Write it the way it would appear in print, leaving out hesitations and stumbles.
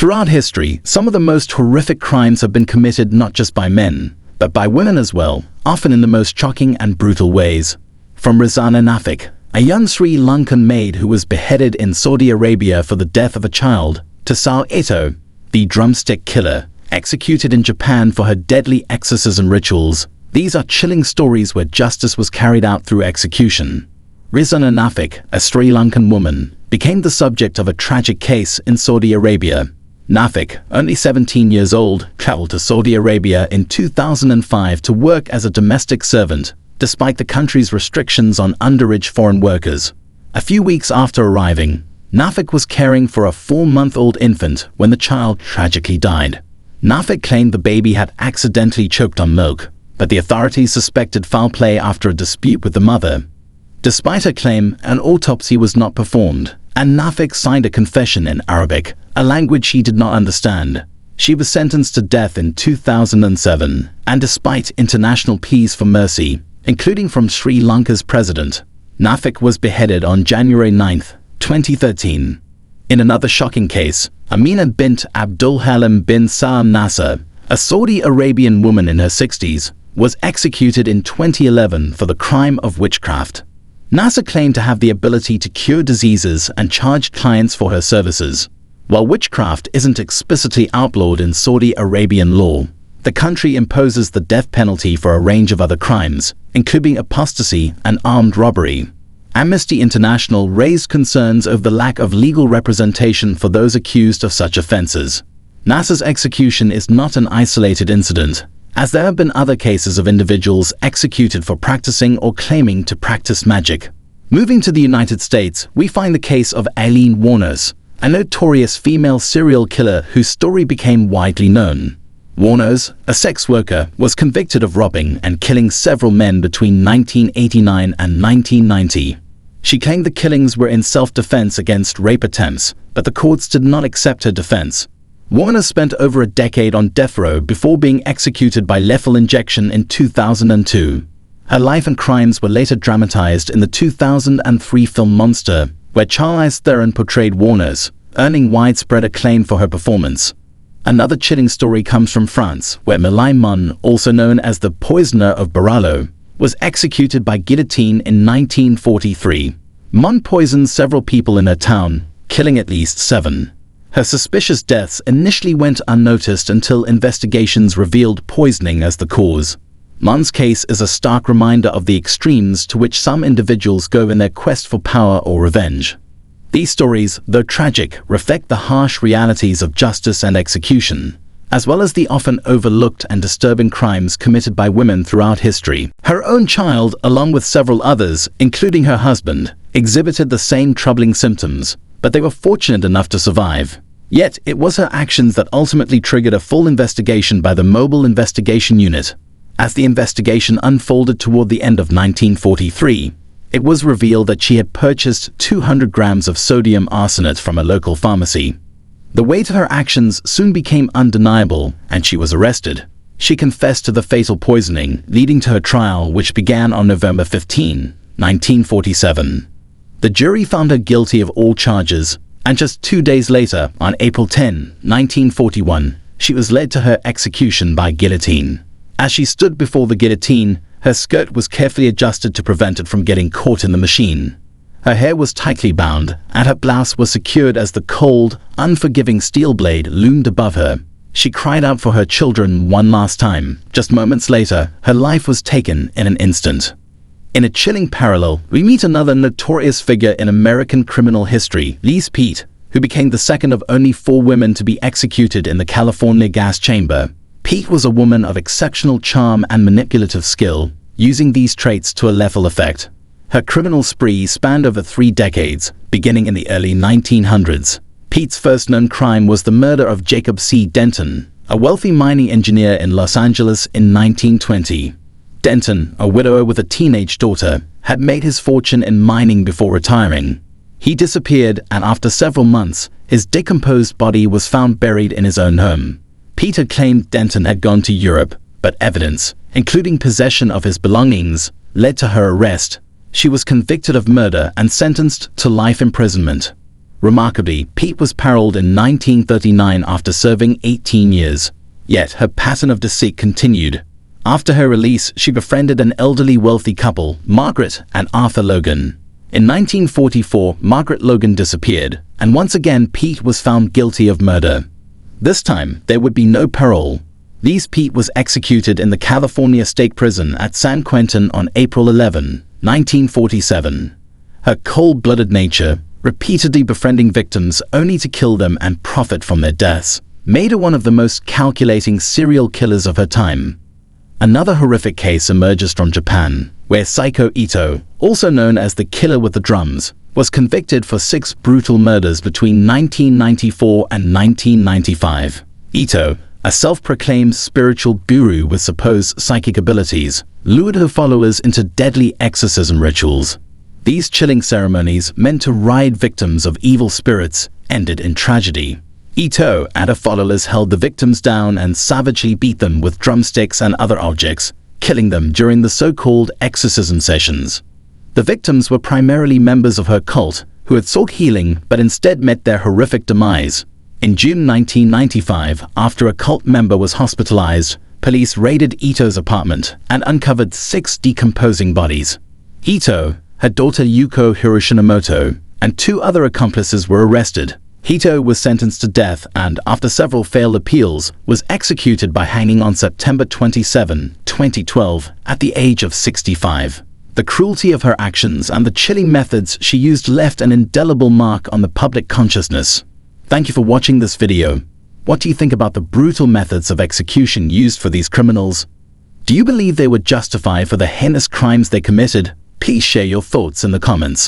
Throughout history, some of the most horrific crimes have been committed not just by men, but by women as well, often in the most shocking and brutal ways. From Rizana Nafik, a young Sri Lankan maid who was beheaded in Saudi Arabia for the death of a child, to Sao Eto, the drumstick killer, executed in Japan for her deadly exorcism rituals. These are chilling stories where justice was carried out through execution. Rizana Nafik, a Sri Lankan woman, became the subject of a tragic case in Saudi Arabia. Nafik, only 17 years old, traveled to Saudi Arabia in 2005 to work as a domestic servant, despite the country's restrictions on underage foreign workers. A few weeks after arriving, Nafik was caring for a 4-month-old infant when the child tragically died. Nafik claimed the baby had accidentally choked on milk, but the authorities suspected foul play after a dispute with the mother. Despite her claim, an autopsy was not performed, and Nafik signed a confession in Arabic, a language she did not understand. She was sentenced to death in 2007, and despite international pleas for mercy, including from Sri Lanka's president, Nafik was beheaded on January 9, 2013. In another shocking case, Amina bint Abdul Halim bin Saam Nasser, a Saudi Arabian woman in her 60s, was executed in 2011 for the crime of witchcraft. Nasser claimed to have the ability to cure diseases and charged clients for her services. While witchcraft isn't explicitly outlawed in Saudi Arabian law, the country imposes the death penalty for a range of other crimes, including apostasy and armed robbery. Amnesty International raised concerns over the lack of legal representation for those accused of such offenses. Nasser's execution is not an isolated incident, as there have been other cases of individuals executed for practicing or claiming to practice magic. Moving to the United States, we find the case of Aileen Wuornos, a notorious female serial killer whose story became widely known. Wuornos, a sex worker, was convicted of robbing and killing several men between 1989 and 1990. She claimed the killings were in self-defense against rape attempts, but the courts did not accept her defense. Wuornos spent over a decade on death row before being executed by lethal injection in 2002. Her life and crimes were later dramatized in the 2003 film Monster, where Charlize Theron portrayed Wuornos, earning widespread acclaim for her performance. Another chilling story comes from France, where Milai Mun, also known as the Poisoner of Baralo, was executed by guillotine in 1943. Mun poisoned several people in her town, killing at least 7. Her suspicious deaths initially went unnoticed until investigations revealed poisoning as the cause. Mun's case is a stark reminder of the extremes to which some individuals go in their quest for power or revenge. These stories, though tragic, reflect the harsh realities of justice and execution, as well as the often overlooked and disturbing crimes committed by women throughout history. Her own child, along with several others, including her husband, exhibited the same troubling symptoms, but they were fortunate enough to survive. Yet, it was her actions that ultimately triggered a full investigation by the Mobile Investigation Unit. As the investigation unfolded toward the end of 1943, it was revealed that she had purchased 200 grams of sodium arsenate from a local pharmacy. The weight of her actions soon became undeniable, and she was arrested. She confessed to the fatal poisoning, leading to her trial, which began on November 15, 1947. The jury found her guilty of all charges, and just 2 days later, on April 10, 1941, she was led to her execution by guillotine. As she stood before the guillotine, her skirt was carefully adjusted to prevent it from getting caught in the machine. Her hair was tightly bound, and her blouse was secured as the cold, unforgiving steel blade loomed above her. She cried out for her children one last time. Just moments later, her life was taken in an instant. In a chilling parallel, we meet another notorious figure in American criminal history, Lise Pete, who became the second of only 4 women to be executed in the California gas chamber. Pete was a woman of exceptional charm and manipulative skill, using these traits to a lethal effect. Her criminal spree spanned over 3 decades, beginning in the early 1900s. Pete's first known crime was the murder of Jacob C. Denton, a wealthy mining engineer in Los Angeles in 1920. Denton, a widower with a teenage daughter, had made his fortune in mining before retiring. He disappeared, and after several months, his decomposed body was found buried in his own home. Peter claimed Denton had gone to Europe, but evidence, including possession of his belongings, led to her arrest. She was convicted of murder and sentenced to life imprisonment. Remarkably, Pete was paroled in 1939 after serving 18 years. Yet her pattern of deceit continued. After her release, she befriended an elderly wealthy couple, Margaret and Arthur Logan. In 1944, Margaret Logan disappeared, and once again Pete was found guilty of murder. This time, there would be no parole. Pete was executed in the California State Prison at San Quentin on April 11, 1947. Her cold-blooded nature, repeatedly befriending victims only to kill them and profit from their deaths, made her one of the most calculating serial killers of her time. Another horrific case emerges from Japan, where Psycho Ito, also known as the Killer with the Drums, was convicted for 6 brutal murders between 1994 and 1995. Ito, a self-proclaimed spiritual guru with supposed psychic abilities, lured her followers into deadly exorcism rituals. These chilling ceremonies, meant to ride victims of evil spirits, ended in tragedy. Ito and her followers held the victims down and savagely beat them with drumsticks and other objects, killing them during the so-called exorcism sessions. The victims were primarily members of her cult, who had sought healing but instead met their horrific demise. In June 1995, after a cult member was hospitalized, police raided Ito's apartment and uncovered 6 decomposing bodies. Ito, her daughter Yuko Hiroshimoto, and 2 other accomplices were arrested. Ito was sentenced to death and, after several failed appeals, was executed by hanging on September 27, 2012, at the age of 65. The cruelty of her actions and the chilling methods she used left an indelible mark on the public consciousness. Thank you for watching this video. What do you think about the brutal methods of execution used for these criminals? Do you believe they were justified for the heinous crimes they committed? Please share your thoughts in the comments.